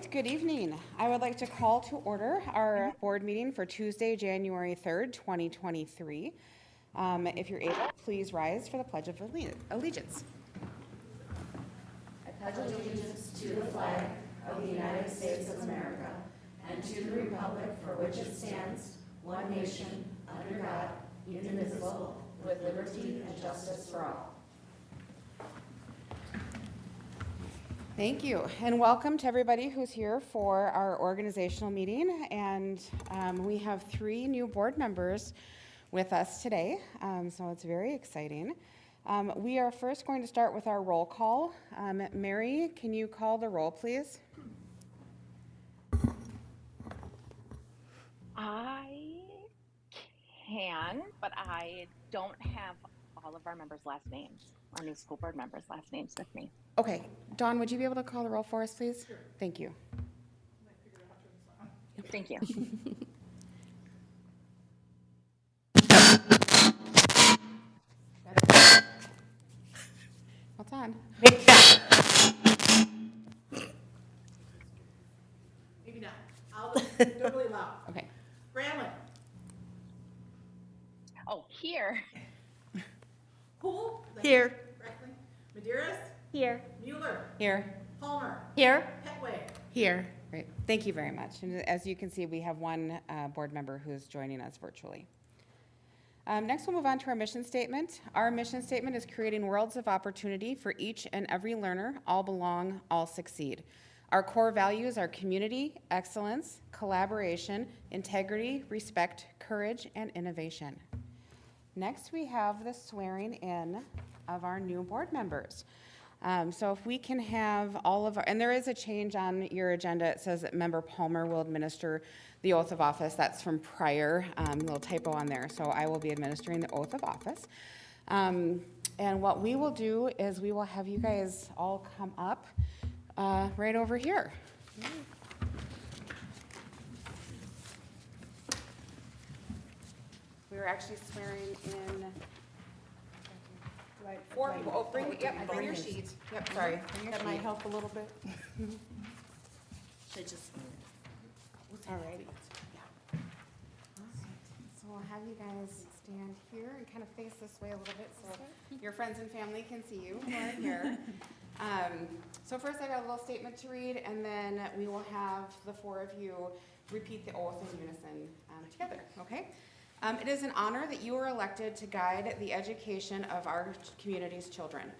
right, good evening. I would like to call to order our board meeting for Tuesday, January 3rd, 2023. If you're able, please rise for the Pledge of Allegiance. I pledge allegiance to the flag of the United States of America and to the republic for which it stands, one nation, under God, indivisible, with liberty and justice for all. Thank you, and welcome to everybody who's here for our organizational meeting. And we have 3 new board members with us today, so it's very exciting. We are first going to start with our roll call. Mary, can you call the roll, please? I can, but I don't have all of our members' last names, our new school board members' last names with me. Okay, Dawn, would you be able to call the roll for us, please? Sure. Thank you. Thank you. What's on? Maybe not. I'll don't really loud. Okay. Bramlett. Oh, here. Poole. Here. Reckling. Medeiros. Here. Mueller. Here. Palmer. Here. Petway. Here. Great. Thank you very much. And as you can see, we have one board member who's joining us virtually. Next, we'll move on to our mission statement. Our mission statement is creating worlds of opportunity for each and every learner. All belong, all succeed. Our core values are community, excellence, collaboration, integrity, respect, courage, and innovation. Next, we have the swearing in of our new board members. So if we can have all of our, and there is a change on your agenda. It says that Member Palmer will administer the oath of office. That's from prior, little typo on there. So I will be administering the oath of office. And what we will do is we will have you guys all come up right over here. We were actually swearing in. Bring your sheet. Yep, sorry. That might help a little bit. Should just. Alrighty. So we'll have you guys stand here and kind of face this way a little bit so your friends and family can see you who are here. So first I got a little statement to read, and then we will have the 4 of you repeat the oath in unison together, okay? It is an honor that you are elected to guide the education of our community's children.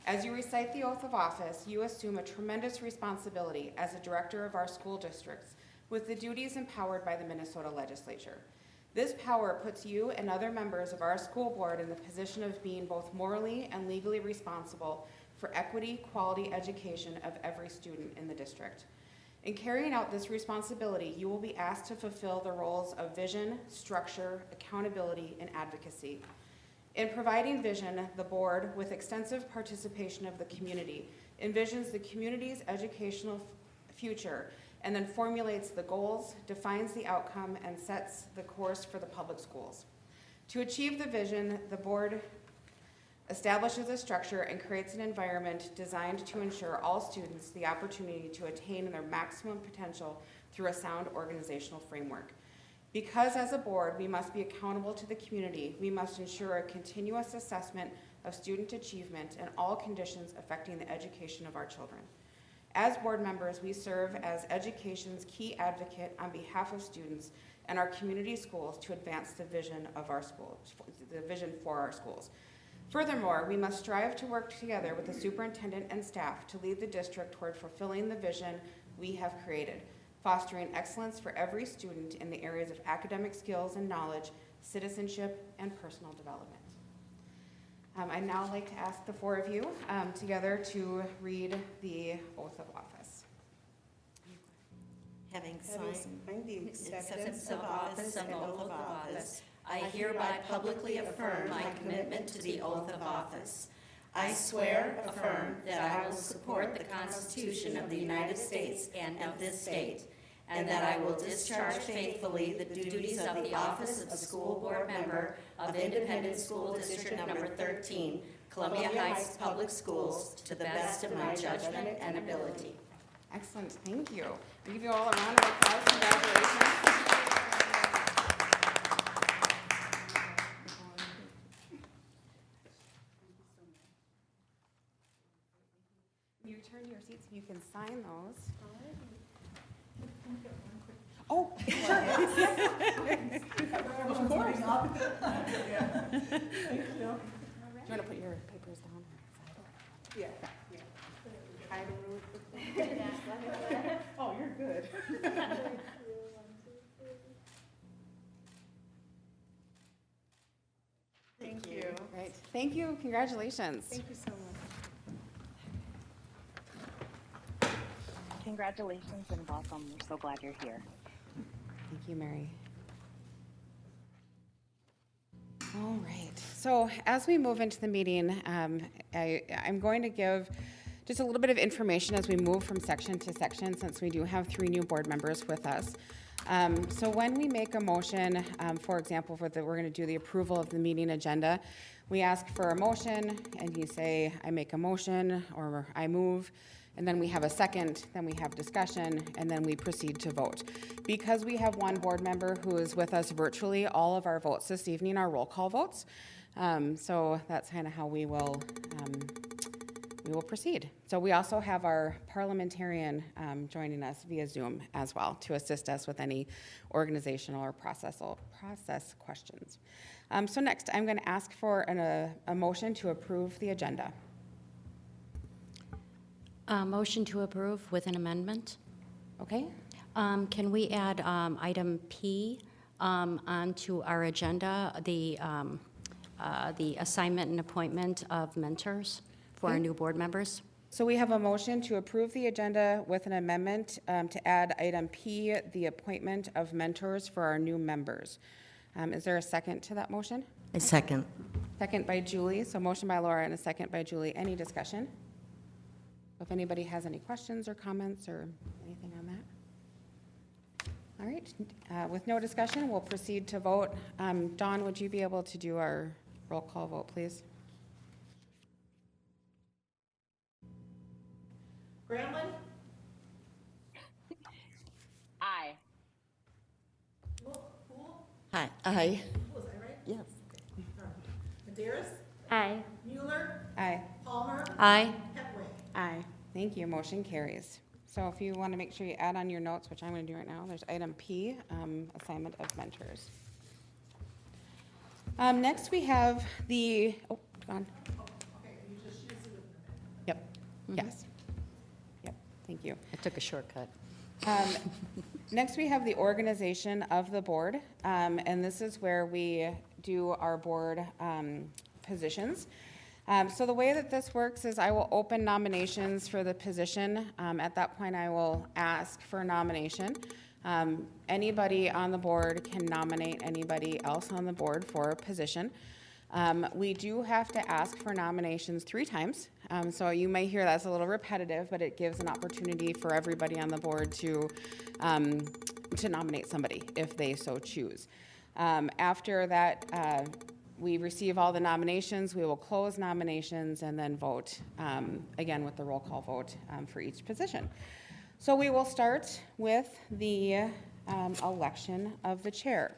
As you recite the oath of office, you assume a tremendous responsibility as a director of our school districts with the duties empowered by the Minnesota legislature. This power puts you and other members of our school board in the position of being both morally and legally responsible for equity, quality education of every student in the district. In carrying out this responsibility, you will be asked to fulfill the roles of vision, structure, accountability, and advocacy. In providing vision, the board, with extensive participation of the community, envisions the community's educational future and then formulates the goals, defines the outcome, and sets the course for the public schools. To achieve the vision, the board establishes a structure and creates an environment designed to ensure all students the opportunity to attain their maximum potential through a sound organizational framework. Because as a board, we must be accountable to the community, we must ensure a continuous assessment of student achievement and all conditions affecting the education of our children. As board members, we serve as education's key advocate on behalf of students and our community schools to advance the vision of our schools, the vision for our schools. Furthermore, we must strive to work together with the superintendent and staff to lead the district toward fulfilling the vision we have created, fostering excellence for every student in the areas of academic skills and knowledge, citizenship, and personal development. I'd now like to ask the 4 of you together to read the oath of office. Having signed the acceptance of office and oath of office, I hereby publicly affirm my commitment to the oath of office. I swear, affirm, that I will support the Constitution of the United States and of this state, and that I will discharge faithfully the duties of the office of the school board member of Independent School District Number 13, Columbia Heights Public Schools, to the best of my judgment and ability. Excellent, thank you. I'll give you all a round of applause. Congratulations. You turn to your seats, you can sign those. Oh, sure. Of course. Do you want to put your papers down? Yeah. Hide really quickly. Oh, you're good. Thank you. Right, thank you, congratulations. Thank you so much. Congratulations and welcome. We're so glad you're here. Thank you, Mary. All right, so as we move into the meeting, I'm going to give just a little bit of information as we move from section to section, since we do have 3 new board members with us. So when we make a motion, for example, we're going to do the approval of the meeting agenda, we ask for a motion, and you say, I make a motion, or I move, and then we have a second, then we have discussion, and then we proceed to vote. Because we have 1 board member who is with us virtually, all of our votes this evening are roll call votes. So that's kind of how we will proceed. So we also have our parliamentarian joining us via Zoom as well to assist us with any organizational or process questions. So next, I'm going to ask for a motion to approve the agenda. Motion to approve with an amendment. Okay? Can we add item P onto our agenda, the assignment and appointment of mentors for our new board members? So we have a motion to approve the agenda with an amendment to add item P, the appointment of mentors for our new members. Is there a second to that motion? A second. Second by Julie. So motion by Laura and a second by Julie. Any discussion? If anybody has any questions or comments or anything on that? All right, with no discussion, we'll proceed to vote. Dawn, would you be able to do our roll call vote, please? Gramlin? Aye. Poole? Hi. Aye. Was I right? Yes. Maderas? Aye. Mueller? Aye. Palmer? Aye. Petway? Aye. Thank you. Motion carries. So if you want to make sure you add on your notes, which I'm going to do right now, there's item P, assignment of mentors. Next, we have the, oh, gone. Okay, you just use it with the Yep, yes. Yep, thank you. I took a shortcut. Next, we have the organization of the board, and this is where we do our board positions. So the way that this works is I will open nominations for the position. At that point, I will ask for a nomination. Anybody on the board can nominate anybody else on the board for a position. We do have to ask for nominations 3 times. So you may hear that's a little repetitive, but it gives an opportunity for everybody on the board to nominate somebody if they so choose. After that, we receive all the nominations, we will close nominations and then vote, again with the roll call vote for each position. So we will start with the election of the chair.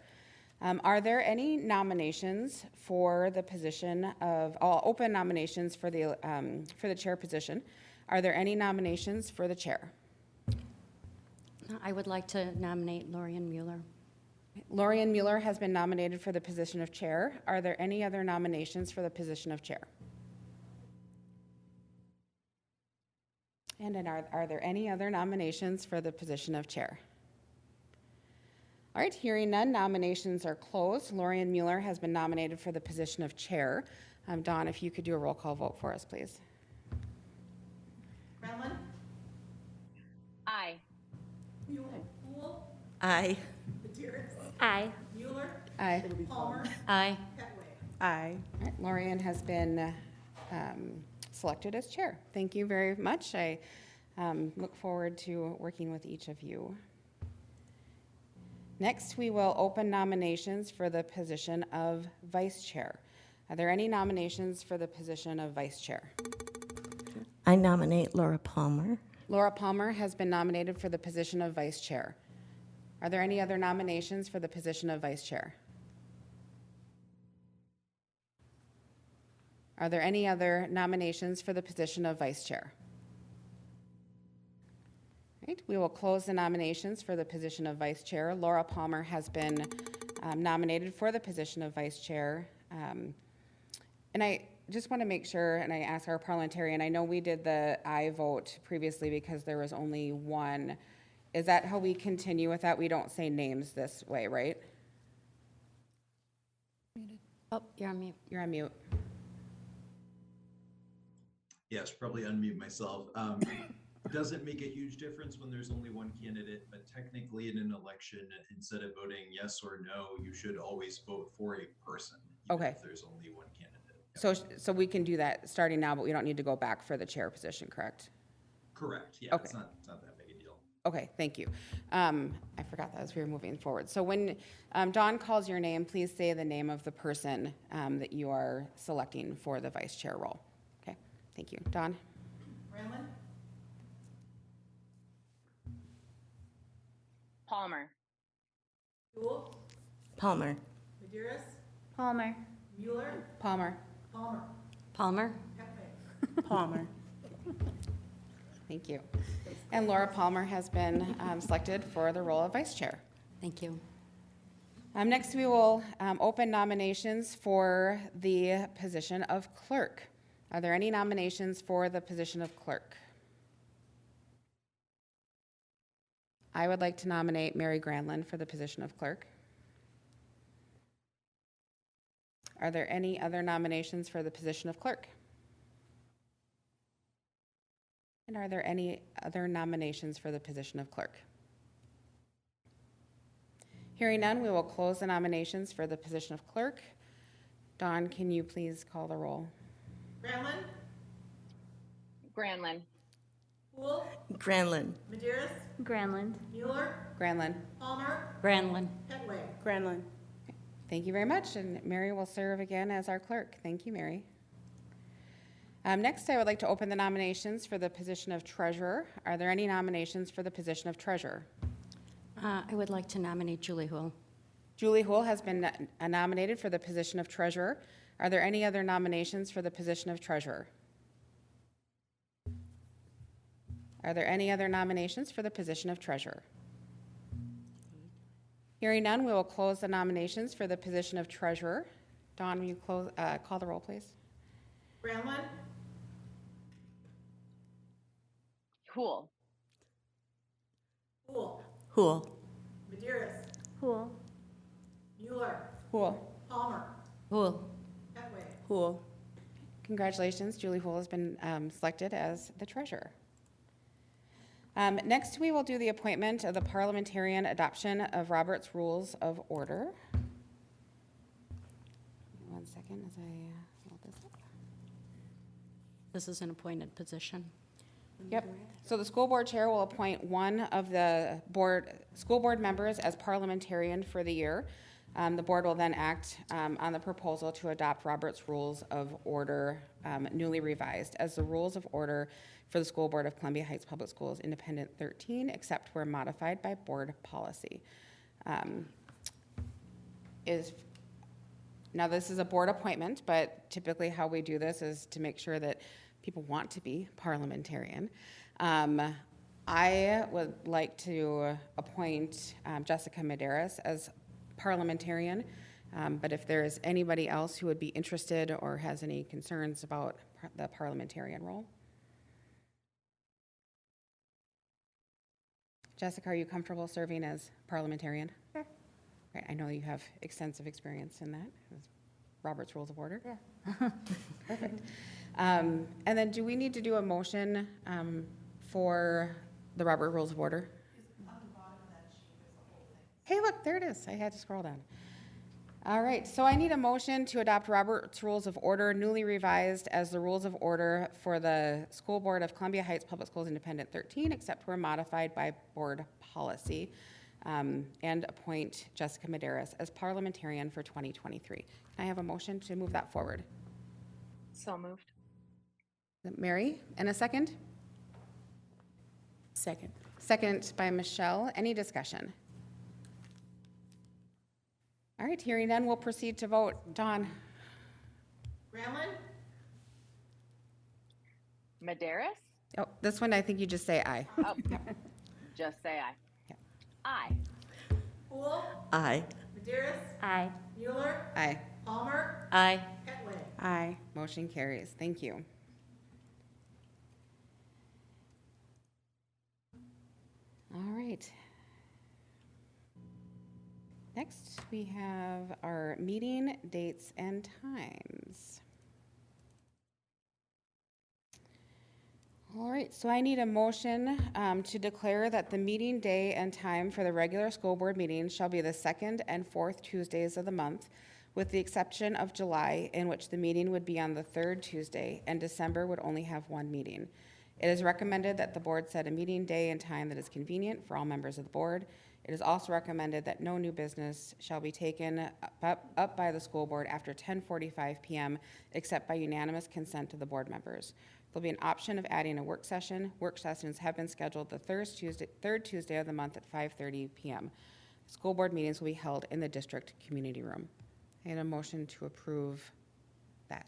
Are there any nominations for the position of, I'll open nominations for the chair position. Are there any nominations for the chair? I would like to nominate Lorian Mueller. Lorian Mueller has been nominated for the position of chair. Are there any other nominations for the position of chair? And then are there any other nominations for the position of chair? All right, hearing none, nominations are closed. Lorian Mueller has been nominated for the position of chair. Dawn, if you could do a roll call vote for us, please. Gramlin? Aye. Poole? Aye. Maderas? Aye. Mueller? Aye. Palmer? Aye. Petway? Aye. All right, Lorian has been selected as chair. Thank you very much. I look forward to working with each of you. Next, we will open nominations for the position of vice chair. Are there any nominations for the position of vice chair? I nominate Laura Palmer. Laura Palmer has been nominated for the position of vice chair. Are there any other nominations for the position of vice chair? Are there any other nominations for the position of vice chair? Right, we will close the nominations for the position of vice chair. Laura Palmer has been nominated for the position of vice chair. And I just want to make sure, and I ask our parliamentarian, I know we did the aye vote previously because there was only one. Is that how we continue with that? We don't say names this way, right? Oh, you're on mute. You're on mute. Yes, probably unmute myself. Doesn't make a huge difference when there's only one candidate, but technically in an election, instead of voting yes or no, you should always vote for a person. Even Okay. If there's only one candidate. So we can do that starting now, but we don't need to go back for the chair position, correct? Correct. Yeah, Okay. it's not that big a deal. Okay, thank you. I forgot that as we were moving forward. So when Dawn calls your name, please say the name of the person that you are selecting for the vice chair role. Okay, thank you. Dawn? Bramlin? Palmer. Buell? Palmer. Maderas? Palmer. Mueller? Palmer? Palmer? Palmer? Pettway? Palmer. Thank you. And Laura Palmer has been selected for the role of vice chair. Thank you. Next, we will open nominations for the position of clerk. Are there any nominations for the position of clerk? I would like to nominate Mary Granlund for the position of clerk. Are there any other nominations for the position of clerk? And are there any other nominations for the position of clerk? Hearing none, we will close the nominations for the position of clerk. Dawn, can you please call the roll? Bramlin? Granlund. Buell? Granlund. Maderas? Granlund. Mueller? Granlund. Palmer? Granlund. Pettway? Granlund. Thank you very much, and Mary will serve again as our clerk. Thank you, Mary. Next, I would like to open the nominations for the position of treasurer. Are there any nominations for the position of treasurer? I would like to nominate Julie Hool. Julie Hool has been nominated for the position of treasurer. Are there any other nominations for the position of treasurer? Are there any other nominations for the position of treasurer? Hearing none, we will close the nominations for the position of treasurer. Dawn, will you call the roll, please? Bramlin? Hool. Buell? Hool. Maderas? Hool. Mueller? Hool. Palmer? Hool. Pettway? Hool. Congratulations, Julie Hool has been selected as the treasurer. Next, we will do the appointment of the parliamentarian adoption of Robert's Rules of Order. One second as I load this up. This is an appointed position. Yep. So the school board chair will appoint one of the school board members as parliamentarian for the year. The board will then act on the proposal to adopt Robert's Rules of Order newly revised as the Rules of Order for the School Board of Columbia Heights Public Schools Independent 13, except where modified by board policy. Now this is a board appointment, but typically how we do this is to make sure that people want to be parliamentarian. I would like to appoint Jessica Maderas as parliamentarian, but if there is anybody else who would be interested or has any concerns about the parliamentarian role. Jessica, are you comfortable serving as parliamentarian? Sure. Right, I know you have extensive experience in that, Robert's Rules of Order. Yeah. Perfect. And then do we need to do a motion for the Robert Rules of Order? Hey, look, there it is. I had to scroll down. All right, so I need a motion to adopt Robert's Rules of Order, newly revised as the Rules of Order for the School Board of Columbia Heights Public Schools Independent 13, except where modified by board policy, and appoint Jessica Maderas as parliamentarian for 2023. Can I have a motion to move that forward? So moved. Mary, and a second? Second. Second by Michelle. Any discussion? All right, hearing none, we'll proceed to vote. Dawn? Granlund? Maderis? Oh, this one, I think you just say aye. Oh, just say aye. Yeah. Aye. Poole? Aye. Maderis? Aye. Mueller? Aye. Palmer? Aye. Petway? Aye. Motion carries. Thank you. All right. Next, we have our meeting dates and times. All right, so I need a motion to declare that the meeting day and time for the regular school board meeting shall be the second and fourth Tuesdays of the month, with the exception of July, in which the meeting would be on the third Tuesday, and December would only have one meeting. It is recommended that the board set a meeting day and time that is convenient for all members of the board. It is also recommended that no new business shall be taken up by the school board after 10:45 p.m., except by unanimous consent of the board members. There'll be an option of adding a work session. Work sessions have been scheduled the third Tuesday of the month at 5:30 p.m. School board meetings will be held in the district community room. I need a motion to approve that.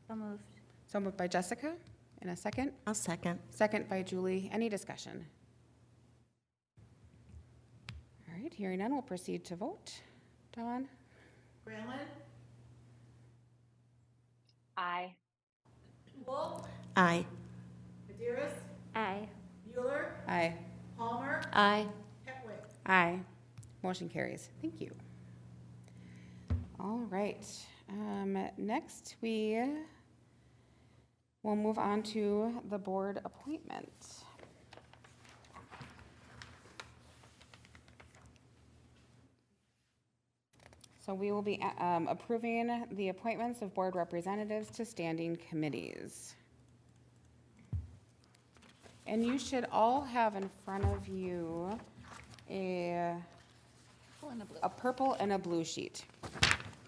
So moved. So moved by Jessica, and a second. I'll second. Second by Julie. Any discussion? All right, hearing none, we'll proceed to vote. Dawn? Granlund? Aye. Poole? Aye. Maderis? Aye. Mueller? Aye. Palmer? Aye. Petway? Aye. Motion carries. Thank you. All right. Next, we will move on to the board appointment. So we will be approving the appointments of board representatives to standing committees. And you should all have in front of you a purple and a blue sheet.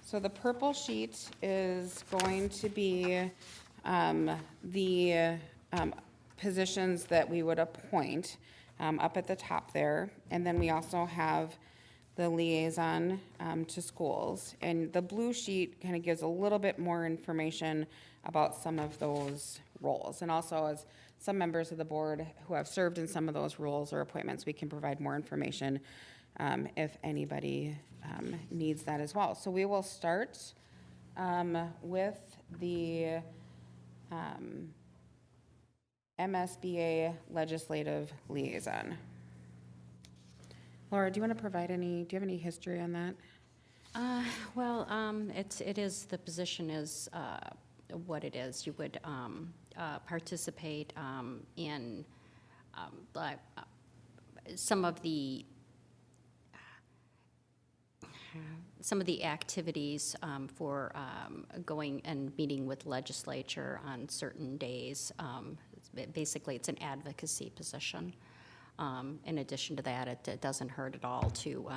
So the purple sheet is going to be the positions that we would appoint up at the top there. And then we also have the liaison to schools. And the blue sheet kind of gives a little bit more information about some of those roles. And also, as some members of the board who have served in some of those roles or appointments, we can provide more information if anybody needs that as well. So we will start with the MSBA Legislative Liaison. Laura, do you want to provide do you have any history on that? Well, the position is what it is. You would participate in some of the activities for going and meeting with legislature on certain days. Basically, it's an advocacy position. In addition to that, it doesn't hurt at all to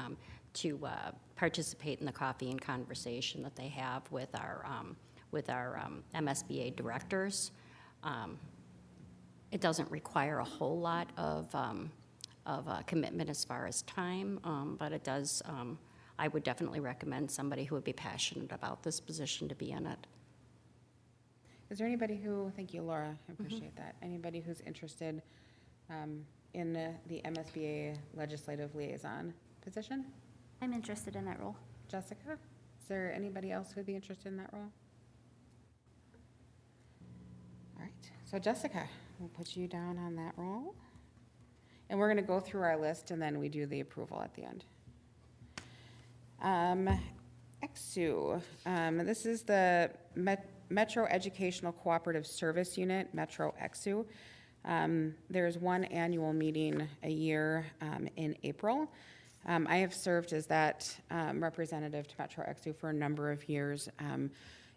participate in the coffee and conversation that they have with our MSBA directors. It doesn't require a whole lot of commitment as far as time, but it does. I would definitely recommend somebody who would be passionate about this position to be in it. Is there anybody thank you, Laura, I appreciate that. Anybody who's interested in the MSBA Legislative Liaison position? I'm interested in that role. Jessica? Is there anybody else who'd be interested in that role? All right, so Jessica, we'll put you down on that role. And we're going to go through our list and then we do the approval at the end. EXU, this is the Metro Educational Cooperative Service Unit, Metro EXU. There's one annual meeting a year in April. I have served as that representative to Metro EXU for a number of years.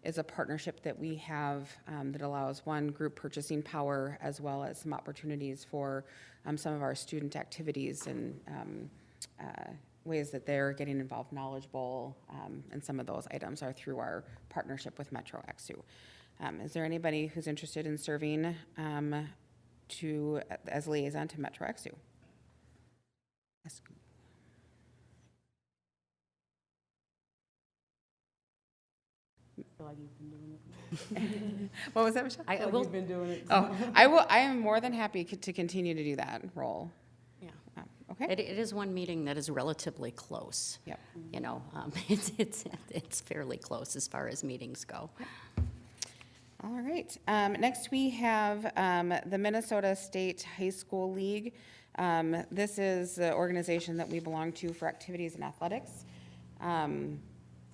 It's a partnership that we have that allows one, group purchasing power, as well as some opportunities for some of our student activities and ways that they're getting involved, Knowledge Bowl, and some of those items are through our partnership with Metro EXU. Is there anybody who's interested in serving as liaison to Metro Exu. What was that, Michelle? I will, Oh, I am more than happy to continue to do that role. yeah. Okay? It is one meeting that is relatively close. Yep. You know, it's fairly close as far as meetings go. All right. Next, we have the Minnesota State High School League. This is the organization that we belong to for activities and athletics.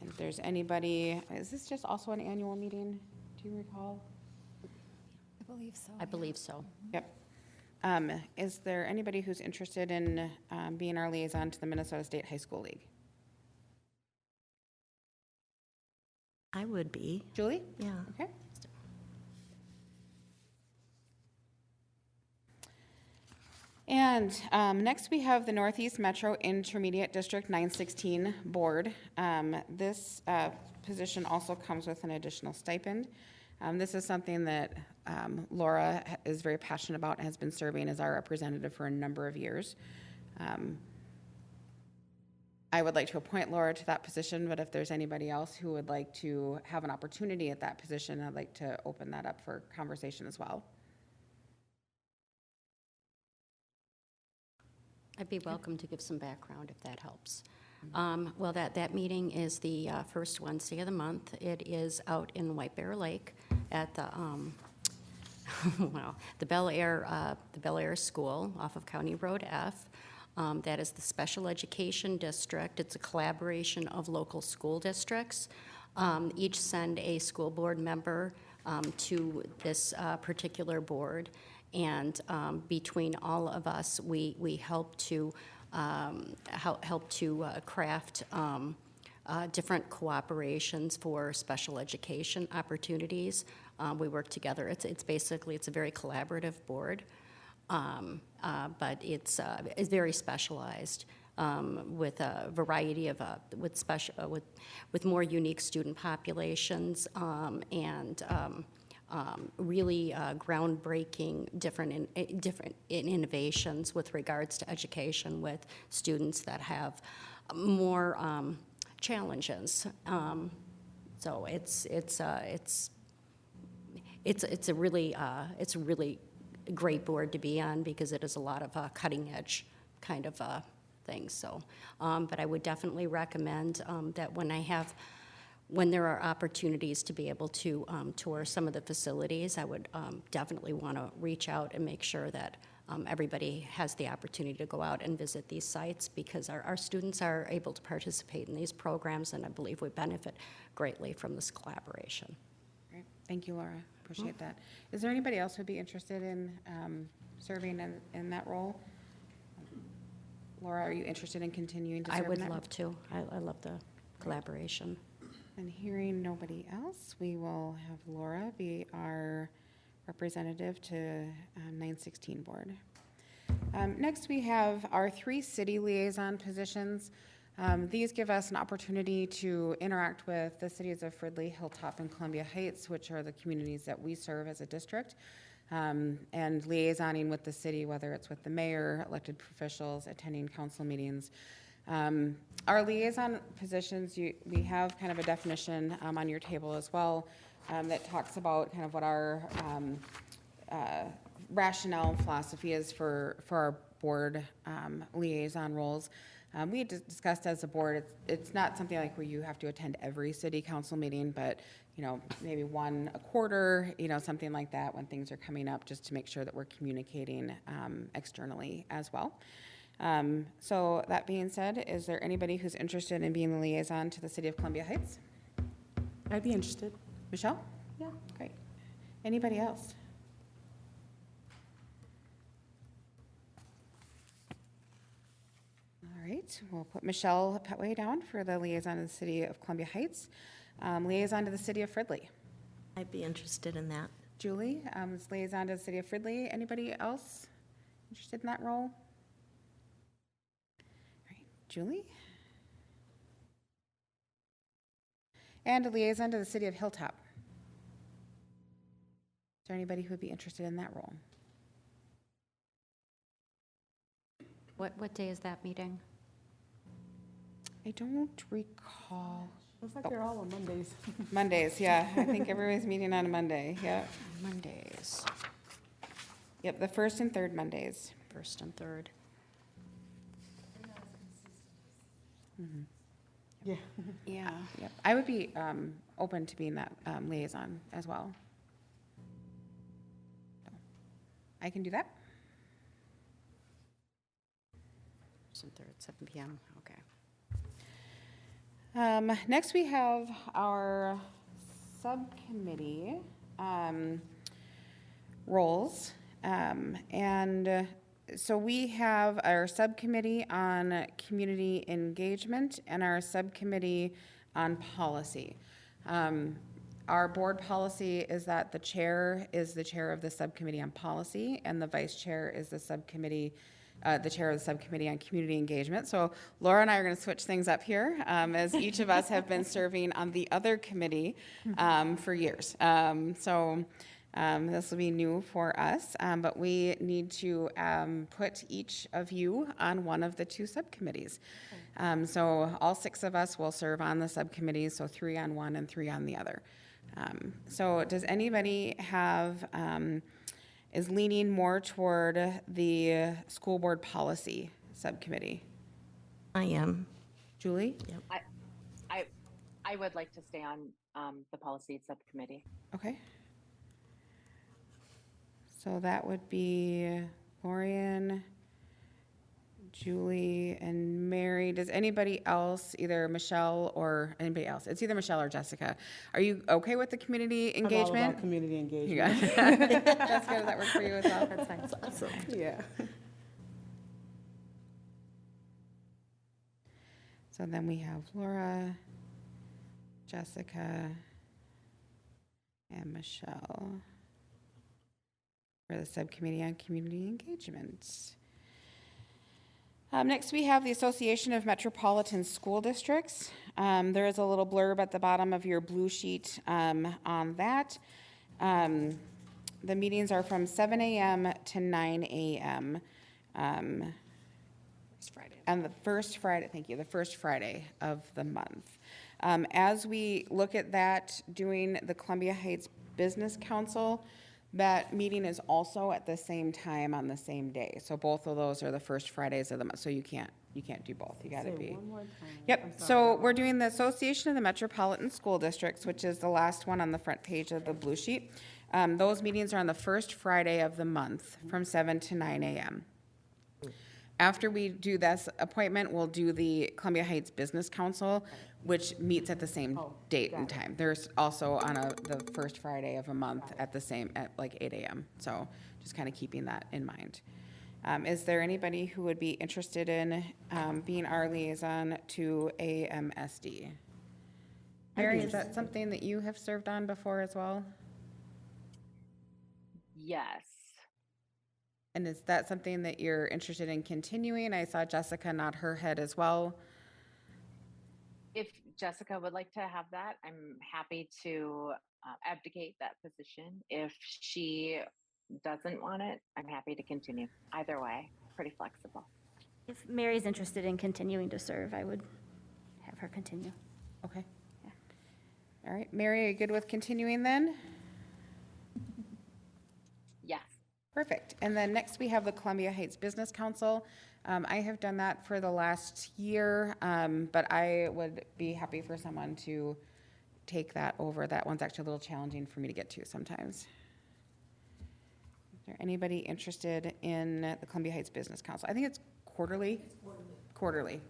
If there's anybody, is this just also an annual meeting? Do you recall? I believe so. Yep. Is there anybody who's interested in being our liaison to the Minnesota State High School League? I would be, Julie? yeah. Okay. And next we have the Northeast Metro Intermediate District 916 Board. This position also comes with an additional stipend. This is something that Laura is very passionate about and has been serving as our representative for a number of years. I would like to appoint Laura to that position, but if there's anybody else who would like to have an opportunity at that position, I'd like to open that up for conversation as well. I'd be welcome to give some background if that helps. Well, that meeting is the first Wednesday of the month. It is out in White Bear Lake at the the Bel Air School off of County Road F. That is the special education district. It's a collaboration of local school districts. Each send a school board member to this particular board. And between all of us, we help to craft different cooperations for special education opportunities. We work together. It's basically a very collaborative board, but it's very specialized with a variety of with more unique student populations and. Really groundbreaking different innovations with regards to education with students that have more challenges. So it's a really great board to be on because it is a lot of cutting edge kind of things. So, but I would definitely recommend that when there are opportunities to be able to tour some of the facilities, I would definitely want to reach out and make sure that everybody has the opportunity to go out and visit these sites because our students are able to participate in these programs, and I believe we benefit greatly from this collaboration. Great. Thank you, Laura. Appreciate that. Is there anybody else who'd be interested in serving in that role? Laura, are you interested in continuing to serve I would in that love to. I love the collaboration. And hearing nobody else, we will have Laura be our representative to 916 board. Next, we have our 3 city liaison positions. These give us an opportunity to interact with the cities of Fridley, Hilltop, and Columbia Heights, which are the communities that we serve as a district, and liaisoning with the city, whether it's with the mayor, elected officials, attending council meetings. Our liaison positions, we have kind of a definition on your table as well that talks about kind of what our rationale and philosophy is for our board liaison roles. We had discussed as a board, it's not something like where you have to attend every city council meeting, but maybe one a quarter, something like that when things are coming up, just to make sure that we're communicating externally as well. So that being said, is there anybody who's interested in being the liaison to the city of Columbia Heights? I'd be interested. Michelle? Yeah. Great. Anybody else? All right, we'll put Michelle Petway down for the liaison to the city of Columbia Heights. Liaison to the city of Fridley. I'd be interested in that. Julie is liaison to the city of Fridley. Anybody else interested in that role? Julie? And a liaison to the city of Hilltop. Is there anybody who would be interested in that role? What day is that meeting? I don't recall. Looks like they're all on Mondays. Mondays, yeah. I think everybody's meeting on a Monday, yep. Mondays, Yep, the first and third Mondays. first and third. Yeah. Yeah. Yep, I would be open to being that liaison as well. So, I can do that. First and third, 7 PM, okay. Next, we have our subcommittee roles. So we have our subcommittee on community engagement and our subcommittee on policy. Our board policy is that the chair is the chair of the subcommittee on policy, and the vice chair is the subcommittee, the chair of the subcommittee on community engagement. So Laura and I are going to switch things up here, as each of us have been serving on the other committee for years. This will be new for us, but we need to put each of you on one of the two subcommittees. So all 6 of us will serve on the subcommittees, so 3 on one and 3 on the other. So does anybody have, is leaning more toward the school board policy subcommittee? I am. Julie? I would like to stay on the policy subcommittee. Okay. So that would be Lorian, Julie, and Mary. Does anybody else, either Michelle or anybody else? It's either Michelle or Jessica. Are you okay with the community I'm all engagement? about community You engagement. got it. Jessica, does that work for you as well? That's fine. Awesome. Yeah. So then we have Laura, Jessica, and Michelle for the subcommittee on community engagement. Next, we have the Association of Metropolitan School Districts. There is a little blurb at the bottom of your blue sheet on that. The meetings are from 7 a.m. to 9 a.m. Friday. And the first Friday, thank you, the first Friday of the month. As we look at that, doing the Columbia Heights Business Council, that meeting is also at the same time on the same day. So both of those are the first Fridays of the month, so you can't do both, you gotta Say be. one more time. Yep, I'm sorry. so we're doing the Association of the Metropolitan School Districts, which is the last one on the front page of the blue sheet. Those meetings are on the first Friday of the month from 7 to 9 a.m. After we do this appointment, we'll do the Columbia Heights Business Council, which meets at the same date and time. There's also on the first Friday of a month at like 8 a.m. So just kind of keeping that in mind. Is there anybody who would be interested in being our liaison to AMSD? Mary, is that something that you have served on before as well? Yes. And is that something that you're interested in continuing? I saw Jessica nod her head as well. If Jessica would like to have that, I'm happy to abdicate that position. If she doesn't want it, I'm happy to continue. Either way, pretty flexible. If Mary's interested in continuing to serve, I would have her continue. Okay. All right, Mary, are you good with continuing then? Yes. Perfect. And then next we have the Columbia Heights Business Council. I have done that for the last year, but I would be happy for someone to take that over. That one's actually a little challenging for me to get to sometimes. Is there anybody interested in the Columbia Heights Business Council? I think it's quarterly. Quarterly.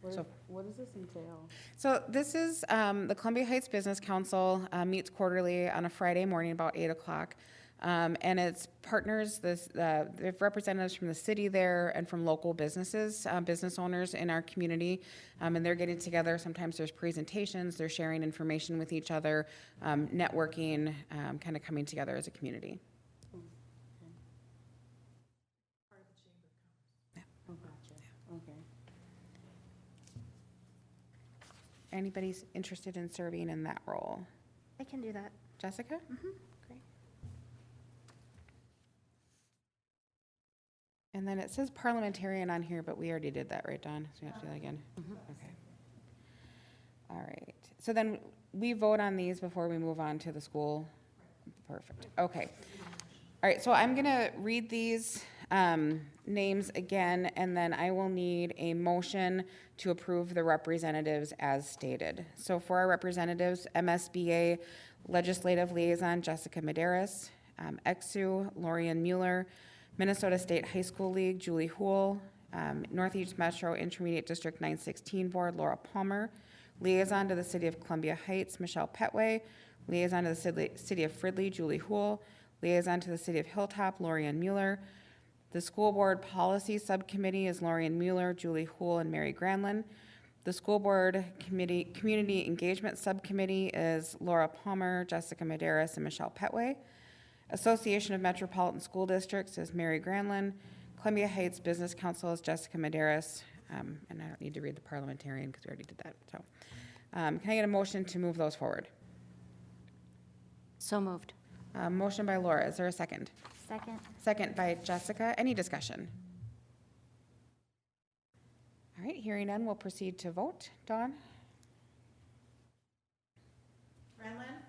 What does this entail? So this is, the Columbia Heights Business Council meets quarterly on a Friday morning about 8 o'clock. And it's partners, they have representatives from the city there and from local businesses, business owners in our community. And they're getting together. Sometimes there's presentations, they're sharing information with each other, networking, kind of coming together as a community. Oh, gotcha. Okay. Anybody's interested in serving in that role? I can do that. Jessica? Great. And And then it says parliamentarian on here, but we already did that, right, Dawn? So we have to do that again? Okay. All right. So then we vote on these before we move on to the school? Perfect. Okay. All right, so I'm going to read these names again, and then I will need a motion to approve the representatives as stated. So for our representatives, MSBA Legislative Liaison Jessica Medeiros, EXU Lorian Mueller, Minnesota State High School League Julie Houle, Northeast Metro Intermediate District 916 Board Laura Palmer, Liaison to the City of Columbia Heights Michelle Petway, Liaison to the City of Fridley Julie Houle, Liaison to the City of Hilltop Lorian Mueller. The School Board Policy Subcommittee is Lorian Mueller, Julie Houle, and Mary Granlin. The School Board Community Engagement Subcommittee is Laura Palmer, Jessica Medeiros, and Michelle Petway. Association of Metropolitan School Districts is Mary Granlin. Columbia Heights Business Council is Jessica Medeiros. And I don't need to read the parliamentarian because we already did that. So can I get a motion to move those forward? So moved. Motion by Laura. Is there a second? Second. Second by Jessica. Any discussion? All right, hearing none, we'll proceed to vote. Dawn? Granlund,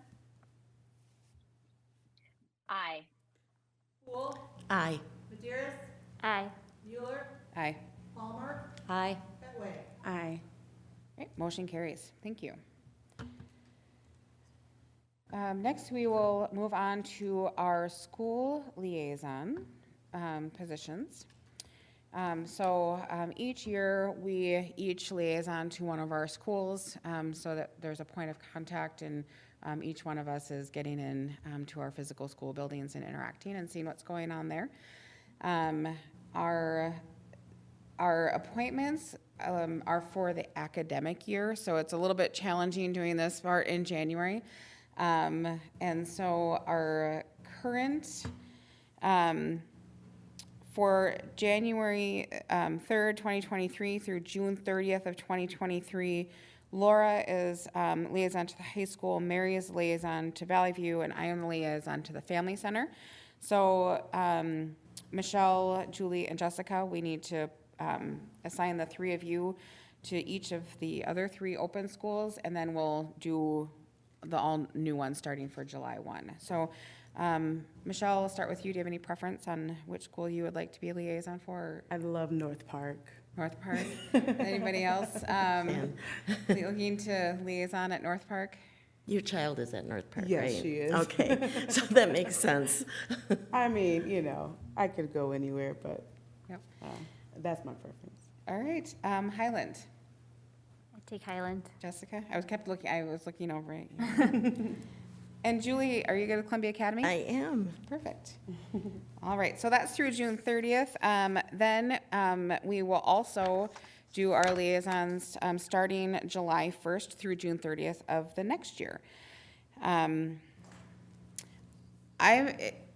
Aye. Poole, Aye. Maderas, Aye. Mueller, Aye. Palmer, Aye. Petway. Aye. All right, motion carries. Thank you. Next, we will move on to our school liaison positions. Each year, we each liaison to one of our schools so that there's a point of contact and each one of us is getting in to our physical school buildings and interacting and seeing what's going on there. Our appointments are for the academic year, so it's a little bit challenging doing this part in January. And so our current, for January 3rd, 2023 through June 30th of 2023, Laura is liaison to the high school, Mary is liaison to Valley View, and I am the liaison to the Family Center. So Michelle, Julie, and Jessica, we need to assign the three of you to each of the other three open schools, and then we'll do the all new ones starting for July 1. So Michelle, I'll start with you. Do you have any preference on which school you would like to be a liaison for? I love North Park. North Park? Anybody else looking to liaison at North Park? Your child is at North Park, Yes, right? she is. Okay, so that makes sense. I mean, you know, I could go anywhere, but Yep. that's my preference. All right, Highland. I take Highland. Jessica? I was looking over at you. And Julie, are you good at Columbia Academy? I am. Perfect. All right, so that's through June 30th. Then we will also do our liaisons starting July 1st through June 30th of the next year.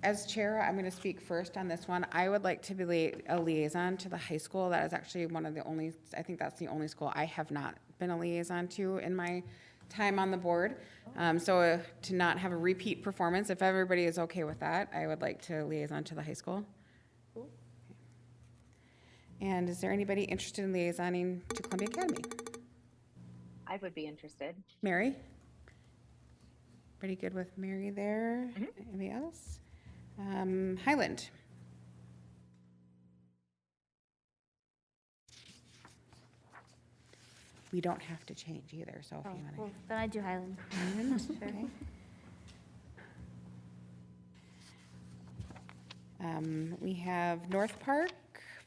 As chair, I'm going to speak first on this one. I would like to be a liaison to the high school. That is actually one of the only, I think that's the only school I have not been a liaison to in my time on the board. So to not have a repeat performance, if everybody is okay with that, I would like to liaison to the high school. And is there anybody interested in liaisoning to Columbia Academy? I would be interested. Mary? Pretty good with Mary there. Anybody else? Highland? We don't have to change either, so if Oh, you want to. well, then I do Highland. Okay. We have North Park,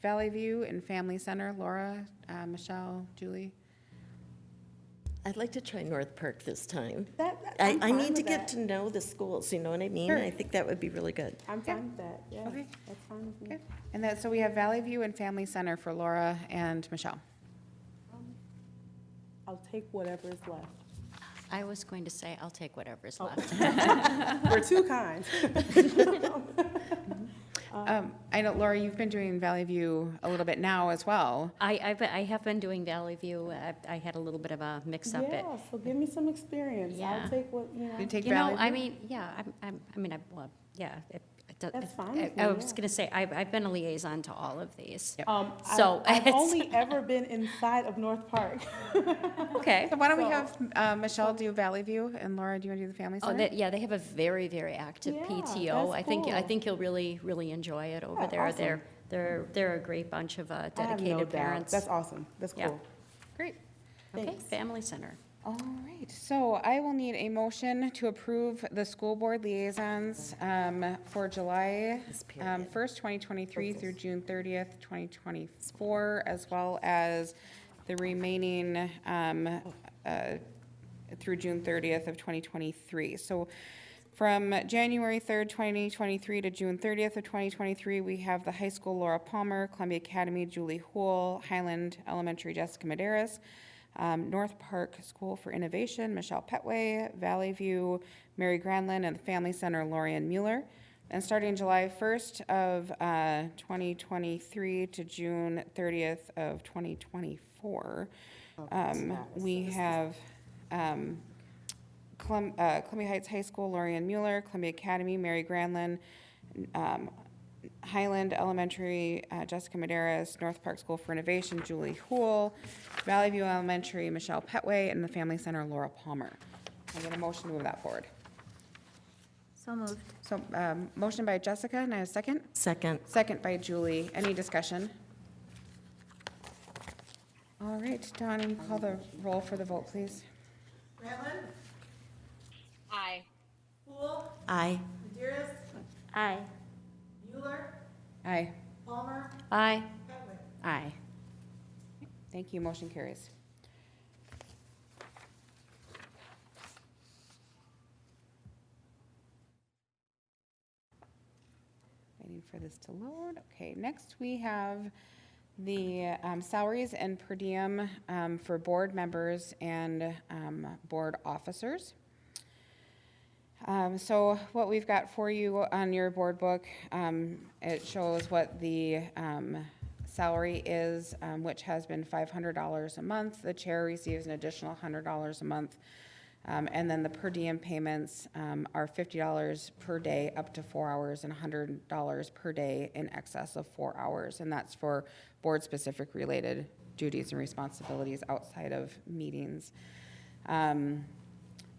Valley View, and Family Center. Laura, Michelle, Julie. I'd like to try North Park this time. I'm I fine need to with get that. to know the schools, you know what I mean? Sure. I think that would be really good. I'm fine with that, yeah. Okay. That's fine with me. Okay. And that, so we have Valley View and Family Center for Laura and Michelle. I'll take whatever is left. I was going to say, I'll take whatever's left. We're too kind. I know, Laura, you've been doing Valley View a little bit now as well. I have been doing Valley View. I had a little bit of a mix-up. Yeah, so give me some experience. Yeah. I'll take what, you know. You take You know, Valley I View? mean, yeah, well, yeah, That's fine with I me, was yeah. going to say, I've been a liaison to all of these. So I've it's- only ever been inside of North Park. Okay. So why don't we have Michelle do Valley View, and Laura, do you want to do the Family Oh, Center? yeah, they have a very, very active Yeah, PTO. that's I cool. think you'll really, really enjoy it over Yeah, there. awesome. They're a great bunch of I have no dedicated doubt. parents. That's awesome. That's Yeah. cool. Great. Okay, Thanks. Family Center. All right, so I will need a motion to approve the school board liaisons for July 1st, 2023 through June 30th, 2024, as well as the remaining through June 30th of 2023. So from January 3rd, 2023 to June 30th of 2023, we have the high school Laura Palmer, Columbia Academy Julie Houle, Highland Elementary Jessica Medeiros, North Park School for Innovation Michelle Petway, Valley View Mary Granlund, and the Family Center Lorian Mueller. And starting July 1st of 2023 to June 30th of 2024, we have Columbia Heights High School, Lorian Mueller, Columbia Academy, Mary Granlund, Highland Elementary, Jessica Medeiros, North Park School for Innovation, Julie Houle, Valley View Elementary, Michelle Petway, and the Family Center, Laura Palmer. I get a motion to move that forward. So moved. So, motion by Jessica, and I have a second? Second. Second by Julie. Any discussion? All right, Dawn, you call the roll for the vote, please. Grantland, Aye. Poole, Aye. Maderas, Aye. Mueller, Aye. Palmer, Aye. Petway. Aye. Thank you, motion carries. Waiting for this to load. Okay, next we have the salaries and per diem for board members and board officers. So what we've got for you on your board book, it shows what the salary is, which has been $500 a month. The chair receives an additional $100 a month. And then the per diem payments are $50 per day up to 4 hours and $100 per day in excess of 4 hours. And that's for board-specific related duties and responsibilities outside of meetings.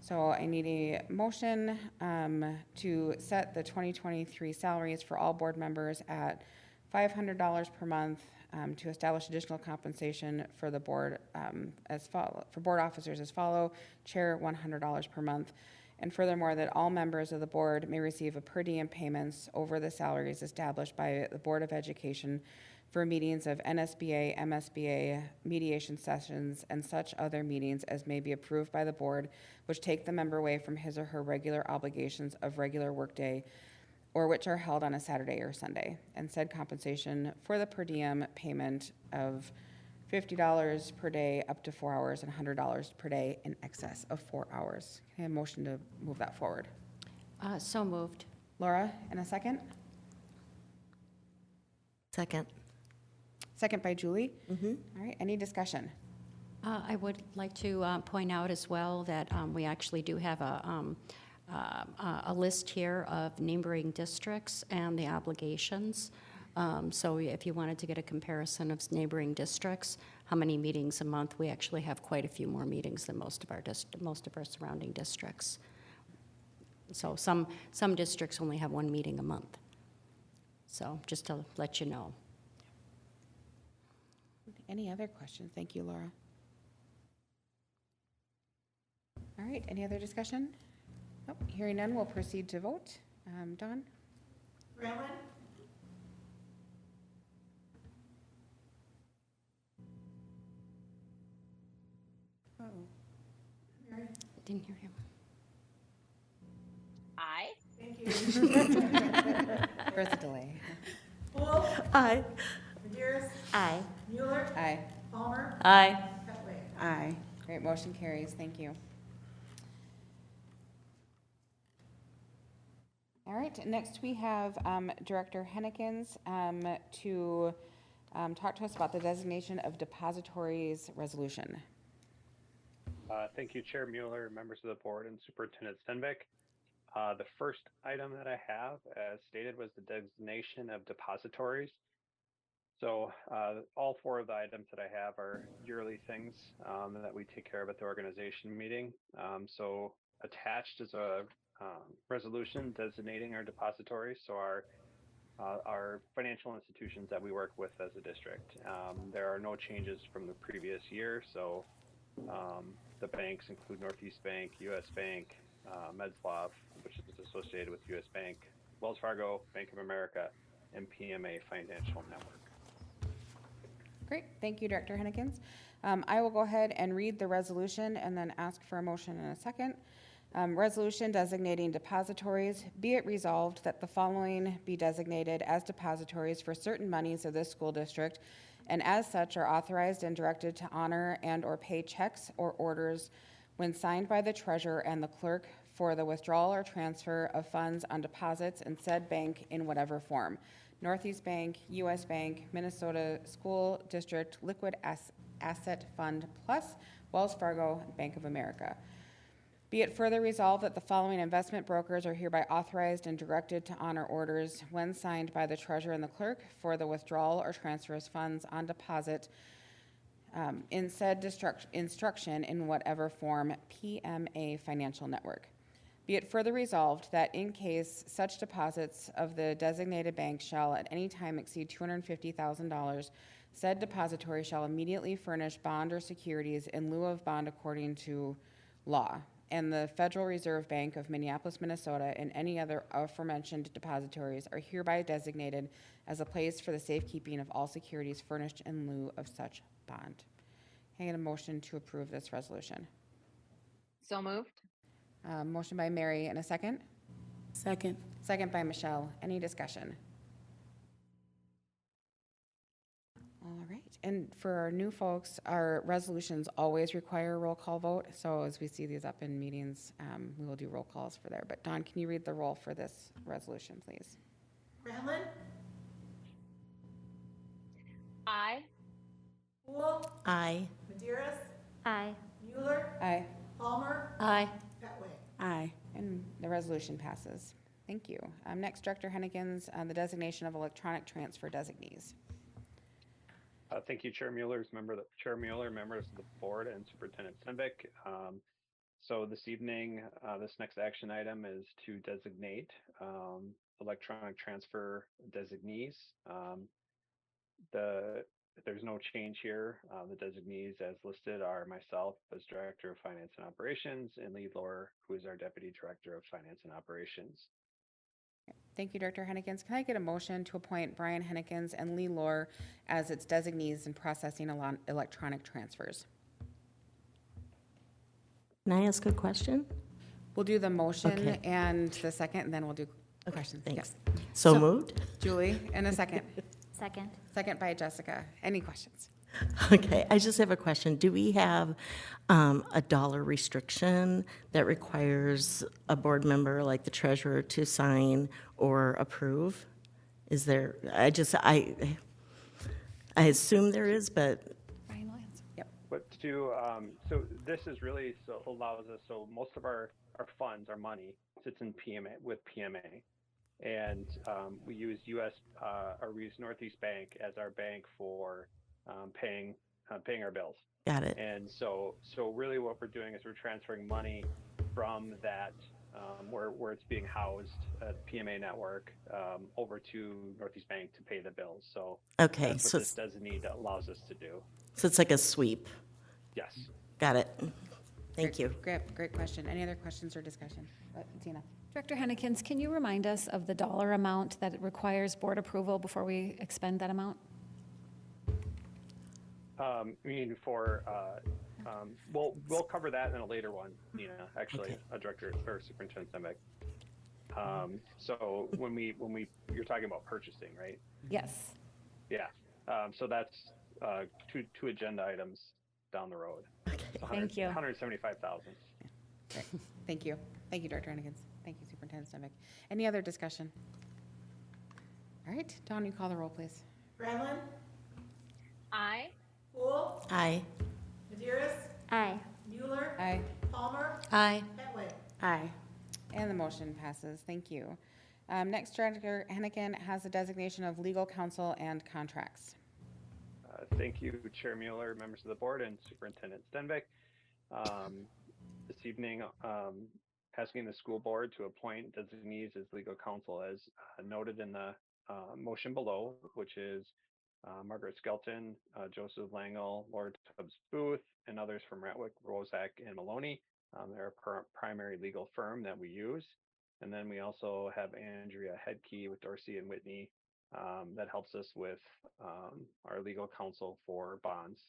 So I need a motion to set the 2023 salaries for all board members at $500 per month, to establish additional compensation for the board for board officers as follow: chair $100 per month, and furthermore that all members of the board may receive a per diem payments over the salaries established by the Board of Education for meetings of NSBA, MSBA, mediation sessions, and such other meetings as may be approved by the board, which take the member away from his or her regular obligations of regular workday, or which are held on a Saturday or Sunday, and said compensation for the per diem payment of $50 per day up to 4 hours and $100 per day in excess of 4 hours. Can I have a motion to move that forward? So moved. Laura, in a second? Second. Second by Julie? All right, any discussion? I would like to point out as well that we actually do have a list here of neighboring districts and the obligations. So if you wanted to get a comparison of neighboring districts, how many meetings a month, we actually have quite a few more meetings than most of our surrounding districts. So some districts only have one meeting a month. So just to let you know. Any other questions? Thank you, Laura. All right, any other discussion? Nope, hearing none, we'll proceed to vote. Dawn? Grantland, Mary, Didn't hear him. Aye. thank you. Where's the delay? Poole, Aye. Maderas, Aye. Mueller, Aye. Palmer, Aye. Petway. Aye. Great, motion carries. Thank you. All right, next we have Director Hennekins to talk to us about the designation of depositories resolution. Thank you, Chair Mueller, members of the board, and Superintendent Stenbeck. The first item that I have, as stated, was the designation of depositories. So all 4 of the items that I have are yearly things that we take care of at the organization meeting. So attached is a resolution designating our depositories. So our financial institutions that we work with as a district. There are no changes from the previous year. So the banks include Northeast Bank, US Bank, Metzdorf, which is associated with US Bank, Wells Fargo, Bank of America, and PMA Financial Network. Great, thank you, Director Hennekens. I will go ahead and read the resolution and then ask for a motion in a second. Resolution designating depositories. Be it resolved that the following be designated as depositories for certain monies of this school district, and as such are authorized and directed to honor and or pay checks or orders when signed by the treasurer and the clerk for the withdrawal or transfer of funds on deposits in said bank in whatever form. Northeast Bank, US Bank, Minnesota School District Liquid Asset Fund Plus, Wells Fargo, Bank of America. Be it further resolved that the following investment brokers are hereby authorized and directed to honor orders when signed by the treasurer and the clerk for the withdrawal or transfer of funds on deposit in said instruction in whatever form, PMA Financial Network. Be it further resolved that in case such deposits of the designated bank shall at any time exceed $250,000, said depository shall immediately furnish bond or securities in lieu of bond according to law. And the Federal Reserve Bank of Minneapolis, Minnesota, and any other aforementioned depositories are hereby designated as a place for the safekeeping of all securities furnished in lieu of such bond. Can I get a motion to approve this resolution? So moved. Motion by Mary and a second. Second. Second by Michelle. Any discussion? All right. And for our new folks, our resolutions always require a roll call vote. So as we see these up in meetings, we will do roll calls for there. But Dawn, can you read the roll for this resolution, please? Granlund, Aye. Poole, Aye. Maderas, Aye. Mueller, Aye. Palmer, Aye. Petway. Aye. And the resolution passes. Thank you. Next, Director Hennekens, the designation of electronic transfer designees. Thank you, Chair Mueller, members of the board, and Superintendent Stenbeck. So this evening, this next action item is to designate electronic transfer designees. There's no change here. The designees as listed are myself as Director of Finance and Operations and Lee Lohr, who is our Deputy Director of Finance and Operations. Thank you, Director Hennekens. Can I get a motion to appoint Brian Hennekens and Lee Lohr as its designees in processing electronic transfers? Can I ask a question? We'll do the motion Okay. and the second, and then we'll do questions. Thanks. Yep. So moved? Julie, and a second. Second. Second by Jessica. Any questions? Okay, I just have a question. Do we have a dollar restriction that requires a board member like the treasurer to sign or approve? Is there, I assume there is, but, Brian will answer. Yep. What to do, so this is really allows us, so most of our funds, our money sits in PMA with PMA. And we use Northeast Bank as our bank for paying our bills. got it. And so really what we're doing is we're transferring money from that where it's being housed at PMA network over to Northeast Bank to pay the bills. So Okay, that's so what this designee allows us to do. it's like a sweep. Yes. Got it. Thank you. Great question. Any other questions or discussion? Tina? Director Hennekens, can you remind us of the dollar amount that it requires board approval before we expend that amount? We'll cover that in a later one, Nina, actually, Okay. Director or Superintendent Stenbeck. So when you're talking about purchasing, right? Yes. Yeah. So that's two agenda items down the road. Thank you. 175,000. Great. Thank you. Thank you, Director Hennekens. Thank you, Superintendent Stenbeck. Any other discussion? All right, Dawn, you call the roll, please. Granlund, Aye. Poole, Aye. Maderas, Aye. Mueller, Aye. Palmer, Aye. Petway. Aye. And the motion passes. Thank you. Next, Director Hennigan has the designation of legal counsel and contracts. Thank you, Chair Mueller, members of the board, and Superintendent Stenbeck. This evening, asking the school board to appoint designees as legal counsel as noted in the motion below, which is Margaret Skelton, Joseph Langle, Laura Tubbs Booth, and others from Ratwick, Rozak, and Maloney. They're a primary legal firm that we use. And then we also have Andrea Hedke with Dorsey and Whitney that helps us with our legal counsel for bonds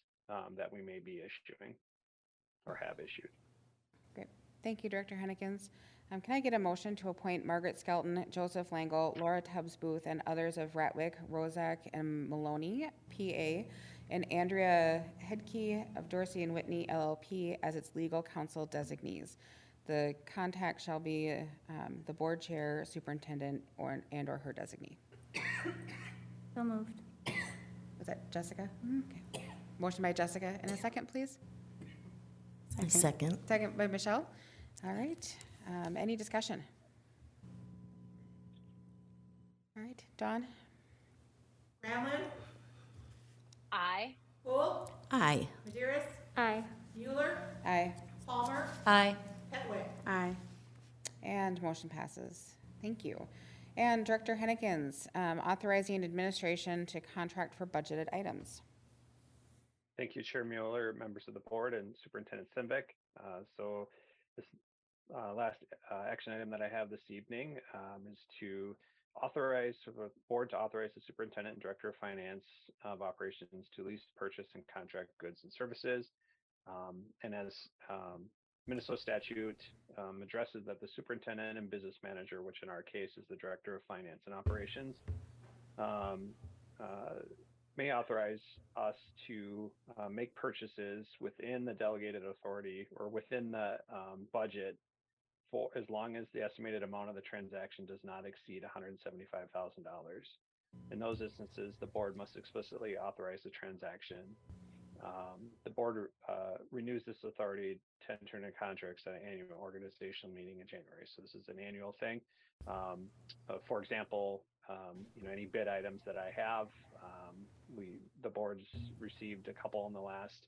that we may be issuing or have issued. Great. Thank you, Director Hennekens. Can I get a motion to appoint Margaret Skelton, Joseph Langle, Laura Tubbs Booth, and others of Ratwick, Rozak, and Maloney, PA, and Andrea Hedke of Dorsey and Whitney, LLP, as its legal counsel designees? The contact shall be the board chair, superintendent, or her designee. So moved. Was that Jessica? Okay. Motion by Jessica. And a second, please? Second. Second by Michelle. All right. Any discussion? All right. Dawn? Bramlin, Aye. Cool, Aye. Maderas, Aye. Mueller, Aye. Palmer, Aye. Petwick. Aye. And motion passes. Thank you. And Director Hennekens, authorizing administration to contract for budgeted items. Thank you, Chair Mueller, members of the board, and Superintendent Stenbeck. So this last action item that I have this evening is to authorize the board to authorize the superintendent and director of finance of operations to lease, purchase, and contract goods and services. And as Minnesota statute addresses that the superintendent and business manager, which in our case is the director of finance and operations, may authorize us to make purchases within the delegated authority or within the budget for as long as the estimated amount of the transaction does not exceed $175,000. In those instances, the board must explicitly authorize the transaction. The board renews this authority to enter into contracts at an annual organizational meeting in January. So this is an annual thing. For example, any bid items that I have, the board's received a couple in the last,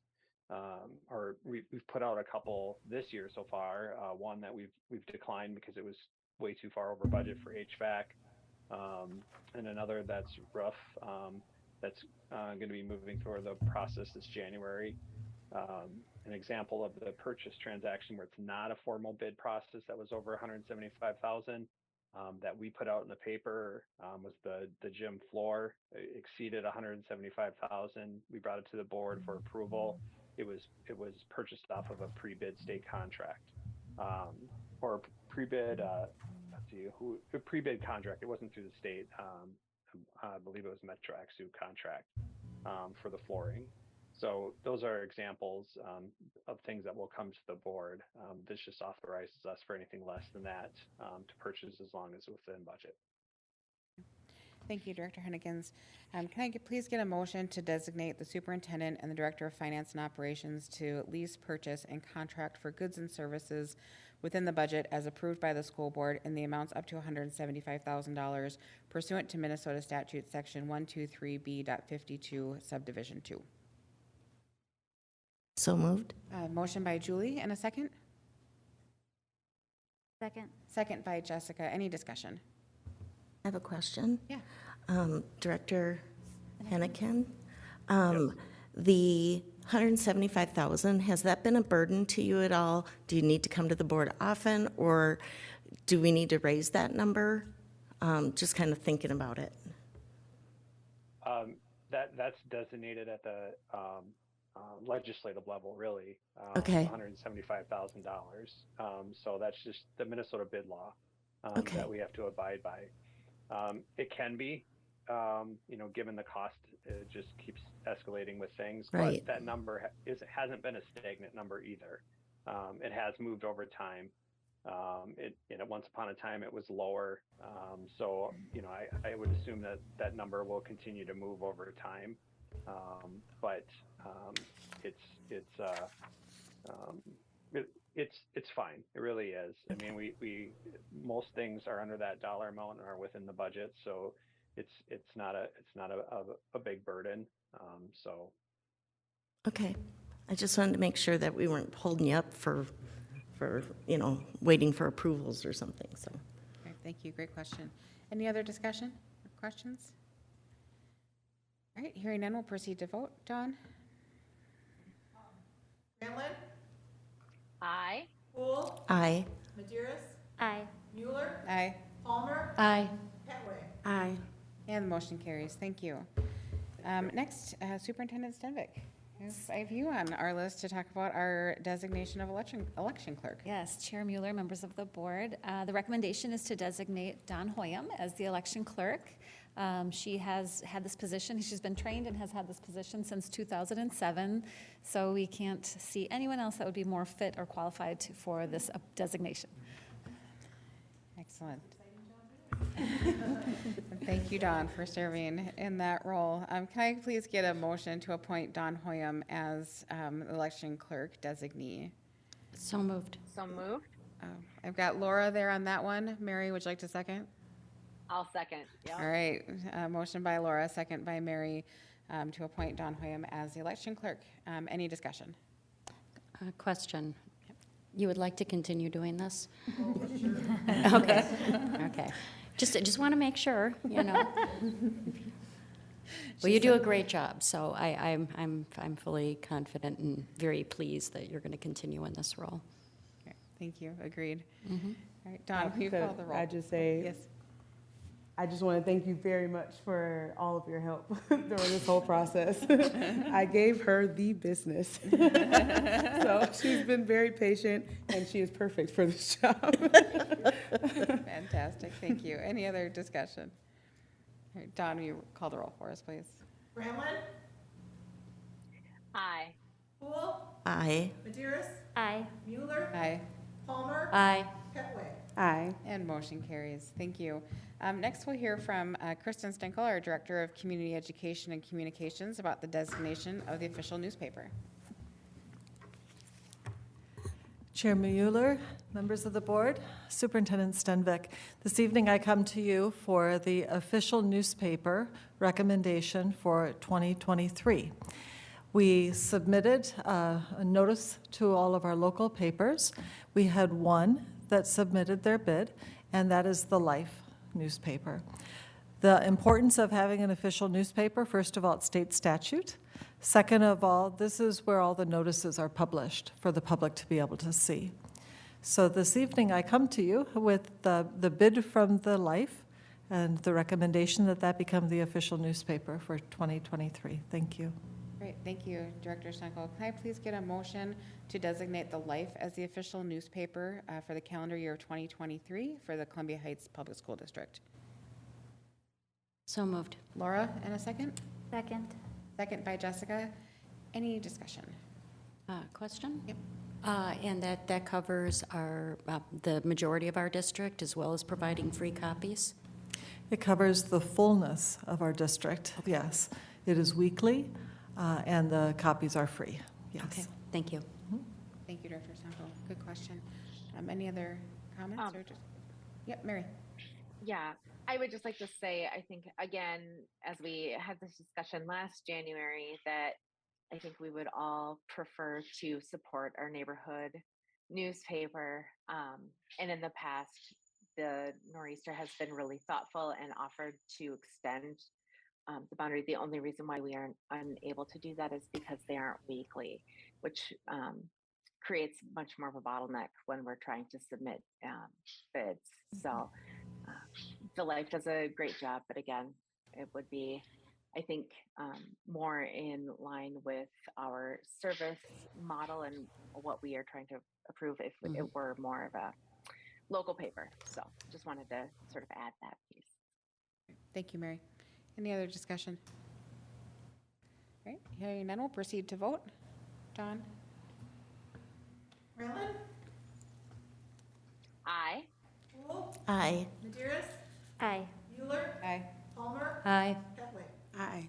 we've put out a couple this year so far. One that we've declined because it was way too far over budget for HVAC, and another that's rough. That's going to be moving through the process this January. An example of the purchase transaction where it's not a formal bid process that was over $175,000 that we put out in the paper was the gym floor. It exceeded $175,000. We brought it to the board for approval. It was purchased off of a pre-bid state contract or pre-bid. A pre-bid contract. It wasn't through the state. I believe it was Metro Axu contract for the flooring. So those are examples of things that will come to the board. This just authorizes us for anything less than that to purchase as long as it's within budget. Thank you, Director Hennekens. Can I please get a motion to designate the superintendent and the director of finance and operations to lease, purchase, and contract for goods and services within the budget as approved by the school board in the amounts up to $175,000 pursuant to Minnesota statute section 123B.52 subdivision 2. So moved. Motion by Julie and a second? Second. Second by Jessica. Any discussion? I have a question. Yeah. Director Henneken, Yes. the $175,000, has that been a burden to you at all? Do you need to come to the board often, or do we need to raise that number? Just kind of thinking about it. That's designated at the legislative level, really. Okay. $175,000. So that's just the Minnesota bid law Okay. that we have to abide by. It can be, given the cost, it just keeps escalating with things. Right. But that number hasn't been a stagnant number either. It has moved over time. Once upon a time it was lower. So, I would assume that number will continue to move over time. it's fine. It really is. I mean, we most things are under that dollar amount and are within the budget, so it's not a big burden. So Okay. I just wanted to make sure that we weren't holding you up for waiting for approvals or something, so. Okay, thank you, great question. Any other discussion or questions? All right, hearing none, we'll proceed to vote. Dawn? Granlund, Aye. Poole, Aye. Maderas, Aye. Mueller, Aye. Palmer, Aye. Petway. Aye. And the motion carries. Thank you. Next, Superintendent Stenvick. I have you on our list to talk about our designation of election clerk. Yes, Chair Mueller, members of the board. The recommendation is to designate Dawn Hoyam as the election clerk. She has had this position, she's been trained and has had this position since 2007, so we can't see anyone else that would be more fit or qualified for this designation. Excellent. Thank you, Dawn, for serving in that role. Can I please get a motion to appoint Dawn Hoyam as election clerk designee? So moved. So moved. I've got Laura there on that one. Mary, would you like to second? I'll second. Yep. All right, motion by Laura, second by Mary, to appoint Dawn Hoyam as the election clerk. Any discussion? Question. You would like to continue doing this? Okay, okay. Just want to make sure, you know. Well, you do a great job, so I'm fully confident and very pleased that you're going to continue in this role. Okay, thank you, agreed. Mhm. All right, Dawn, will you call the roll? I just say, Yes. I just want to thank you very much for all of your help during this whole process. I gave her the business. So she's been very patient, and she is perfect for this job. Fantastic, thank you. Any other discussion? All right, Dawn, will you call the roll for us, please? Granlund, Aye. Poole, Aye. Maderas, Aye. Mueller, Aye. Palmer, Aye. Petway. Aye. And motion carries. Thank you. Next, we'll hear from Kristen Stenkel, our Director of Community Education and Communications, about the designation of the official newspaper. Chair Mueller, members of the board, Superintendent Stenvick. This evening I come to you for the official newspaper recommendation for 2023. We submitted a notice to all of our local papers. We had one that submitted their bid, and that is the Life newspaper. The importance of having an official newspaper, first of all, it's state statute. Second of all, this is where all the notices are published for the public to be able to see. So this evening I come to you with the bid from the Life and the recommendation that that become the official newspaper for 2023. Thank you. Great, thank you, Director Stenkel. Can I please get a motion to designate the Life as the official newspaper for the calendar year 2023 for the Columbia Heights Public School District? So moved. Laura, and a second? Second. Second by Jessica. Any discussion? Question? Yep. And that covers our, the majority of our district, as well as providing free copies? It covers the fullness of our district, yes. It is weekly, and the copies are free, yes. Okay, thank you. Thank you, Director Stenkel. Good question. Any other comments or just? Yep, Mary. Yeah, I would just like to say, I think, again, as we had this discussion last January, that I think we would all prefer to support our neighborhood newspaper. And in the past, the Nor'easter has been really thoughtful and offered to extend the boundary. The only reason why we aren't unable to do that is because they aren't weekly, which creates much more of a bottleneck when we're trying to submit bids. So the Life does a great job, but again, it would be, I think, more in line with our service model and what we are trying to approve if it were more of a local paper. So just wanted to sort of add that piece. Thank you, Mary. Any other discussion? All right, hearing none, we'll proceed to vote. Dawn? Granlund, Aye. Poole, Aye. Maderas, Aye. Mueller, Aye. Palmer, Aye. Petway. Aye.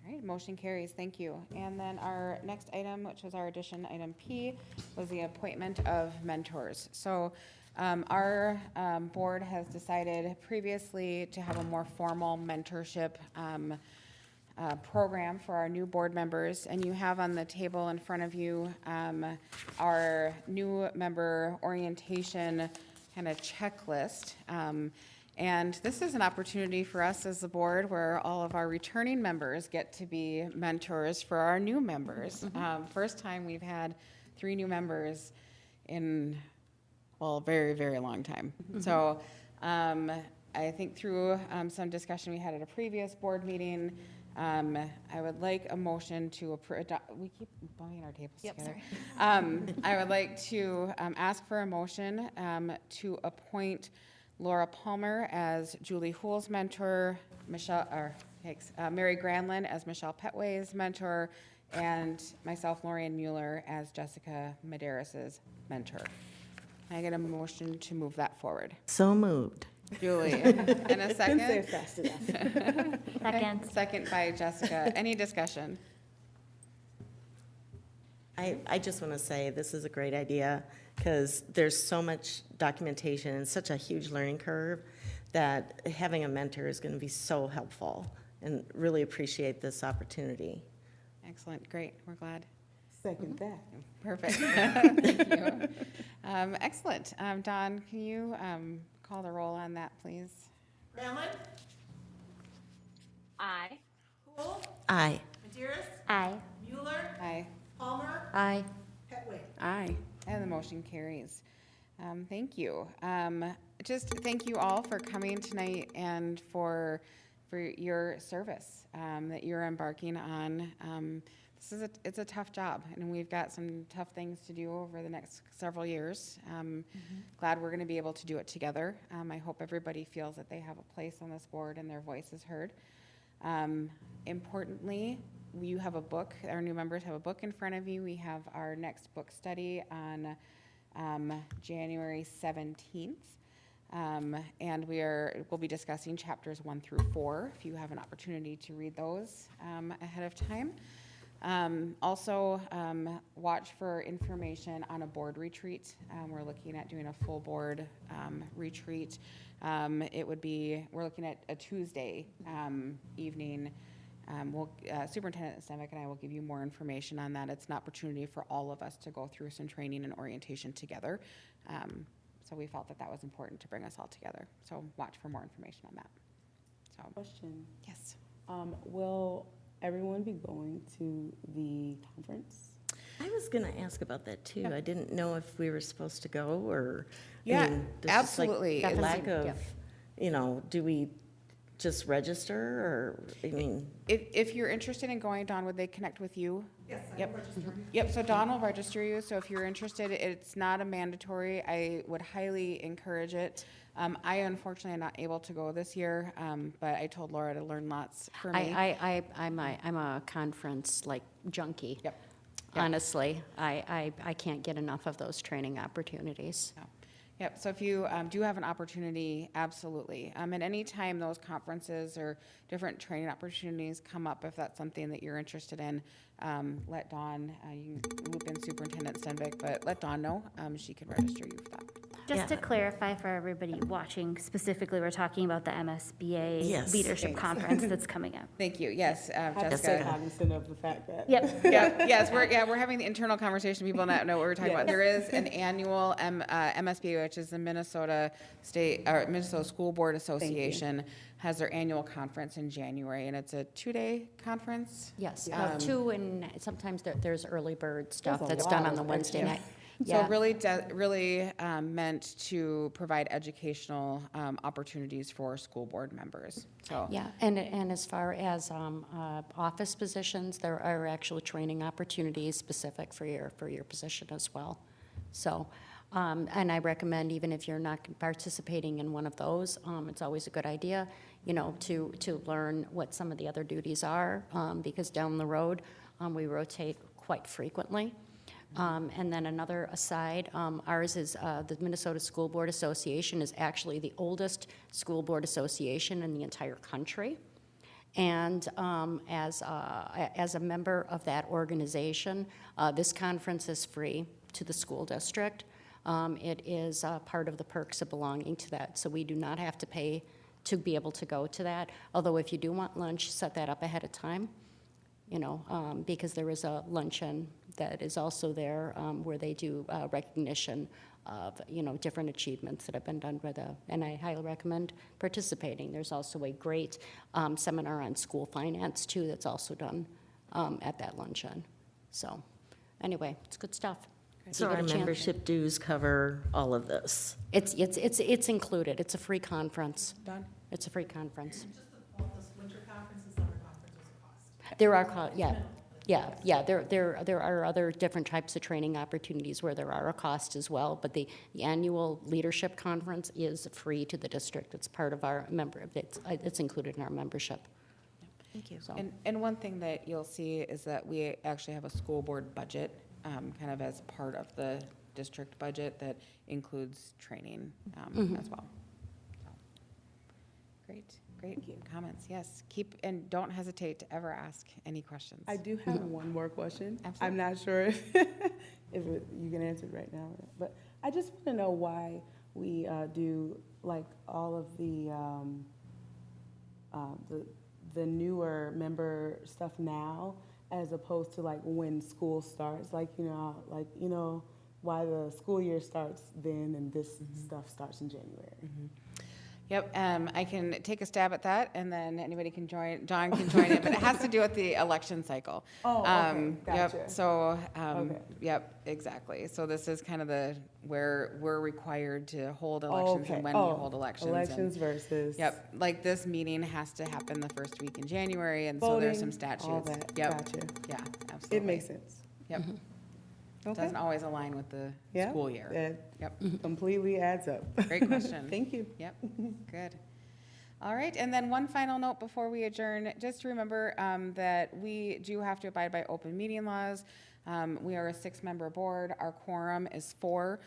All right, motion motion carries. Thank you. And then our next item, which was our addition, item P, was the appointment of mentors. So our board has decided previously to have a more formal mentorship program for our new board members. And you have on the table in front of you our new member orientation kind of checklist. And this is an opportunity for us as the board where all of our returning members get to be mentors for our new members. First time we've had 3 new members in, well, a very, very long time. So I think through some discussion we had at a previous board meeting, I would like a motion to approve, we keep bumping our tables together. I would like to ask for a motion to appoint Laura Palmer as Julie Hull's mentor, Mary Granlin as Michelle Petway's mentor, and myself, Lorian Mueller, as Jessica Medeiros' mentor. Can I get a motion to move that forward? So moved. Julie, and a Couldn't say it second? fast enough. Second. Second by Jessica. Any discussion? I just want to say this is a great idea because there's so much documentation and such a huge learning curve that having a mentor is going to be so helpful, and really appreciate this opportunity. Excellent, great, we're glad. Second that. Perfect. Thank you. Excellent. Dawn, can you call the roll on that, please? Hamlin, Aye. Poole, Aye. Maderas, Aye. Mueller, Aye. Palmer, Aye. Petway. Aye. And the motion carries. Thank you. Just thank you all for coming tonight and for your service that you're embarking on. It's a tough job, and we've got some tough things to do over the next several years. Glad we're going to be able to do it together. I hope everybody feels that they have a place on this board and their voice is heard. Importantly, you have a book, our new members have a book in front of you. We have our next book study on January 17th. And we'll be discussing chapters 1 through 4, if you have an opportunity to read those ahead of time. Also, watch for information on a board retreat. We're looking at doing a full board retreat. We're looking at a Tuesday evening. Superintendent Stenvick and I will give you more information on that. It's an opportunity for all of us to go through some training and orientation together. So we felt that that was important to bring us all together. So watch for more information on that. So, Question, yes. will everyone be going to the conference? I was going to ask about that too. I didn't know if we were supposed to go or. Yeah, there's just, like, absolutely. a lack Definitely, of, do we just register or, If you're interested in going, Dawn, would they connect with you? Yes, I Yep. registered. Yep, so Dawn will register you, so if you're interested, it's not a mandatory. I would highly encourage it. I unfortunately am not able to go this year, but I told Laura to learn lots for me. I'm a conference like junkie. Yep. Honestly, I can't get enough of those training opportunities. No. Yep, so if you do have an opportunity, absolutely. And any time those conferences or different training opportunities come up, if that's something that you're interested in, let Dawn, you can loop in Superintendent Stenvick, but let Dawn know. She can register you for that. Just to clarify for everybody watching, specifically, we're talking about the MSBA Yes. Leadership Thanks. Conference that's coming up. Thank you, yes, I'm so Jessica. cognizant of the fact that. Yep. Yeah, yes, we're having the internal conversation. People not know what we're talking about. Yes. There is an annual MSBA, which is the Minnesota School Board Association, has their annual conference in January, and it's a 2-day conference. Yes, Yeah. 2, and sometimes there's early bird stuff There's a that's lot done on of the Wednesday extra. night. So Yeah. really meant to provide educational opportunities for school board members. So Yeah, and as far as office positions, there are actually training opportunities specific for your position as well. So, and I recommend, even if you're not participating in one of those, it's always a good idea, to learn what some of the other duties are, because down the road, we rotate quite frequently. And then another aside, ours is the Minnesota School Board Association is actually the oldest school board association in the entire country. And as a member of that organization, this conference is free to the school district. It is part of the perks of belonging to that, so we do not have to pay to be able to go to that. Although if you do want lunch, set that up ahead of time, because there is a luncheon that is also there where they do recognition of, different achievements that have been done by and I highly recommend participating. There's also a great seminar on school finance too that's also done at that luncheon. So anyway, it's good stuff. So our membership dues cover all of this? It's included. It's a free conference. Done. It's a free conference. This winter conference and summer conference is a cost. There are, yeah. There are other different types of training opportunities where there are a cost as well, but the annual leadership conference is free to the district. It's part of our it's included in our membership. Thank you. So, And one thing that you'll see is that we actually have a school board budget, kind of as part of the district budget that includes training as well. So, great comments, yes. And don't hesitate to ever ask any questions. I do have one more question. Absolutely. I'm not sure if, you can answer it right now, but I just want to know why we do like all of the newer member stuff now as opposed to like when school starts, why the school year starts then and this stuff starts in January. Yep, I can take a stab at that, and then anybody can join, John can join it, but it has to do with the election cycle. Oh, okay, Yep, gotcha. so, Okay. yep, exactly. So this is kind of where we're required to hold elections and when we hold elections. and- Elections versus. Yep, like this meeting has to happen the first week in January, and so there's some Voting, statutes. all that, Yep, gotcha. yeah, absolutely. It makes sense. Yep. Okay. Doesn't always align with the Yeah, school year. that Yep. completely adds up. Great question. Thank you. Yep, good. All right, and then one final note before we adjourn, just remember that we do have to abide by open meeting laws. We are a 6-member board. Our quorum is 4,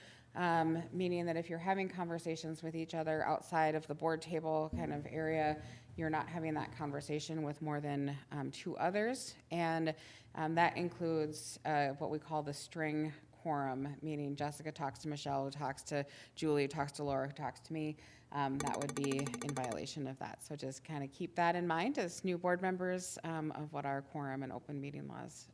meaning that if you're having conversations with each other outside of the board table kind of area, you're not having that conversation with more than 2 others. And that includes what we call the string quorum, meaning Jessica talks to Michelle, who talks to Julie, who talks to Laura, who talks to me. That would be in violation of that. So just kind of keep that in mind as new board members of what our quorum and open meeting laws.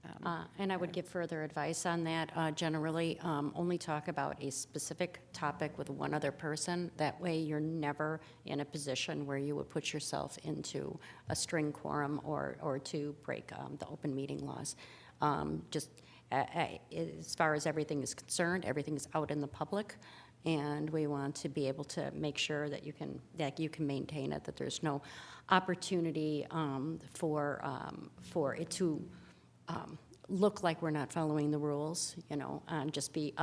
and I would give further advice on that. Generally, only talk about a specific topic with one other person. That way, you're never in a position where you would put yourself into a string quorum or to break the open meeting laws. As far as everything is concerned, everything is out in the public, and we want to be able to make sure that you can maintain it, that there's no opportunity for it to look like we're not following the rules, and just be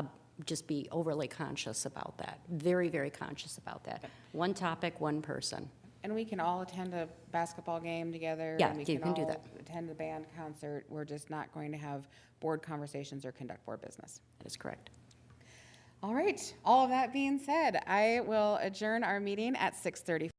overly conscious about that, very, very conscious about that. One topic, one person. And we can all attend a basketball game together. Yeah, and we you can do all that. attend a band concert. We're just not going to have board conversations or conduct board business. That is correct. All right, all of that being said, I will adjourn our meeting at 6:30.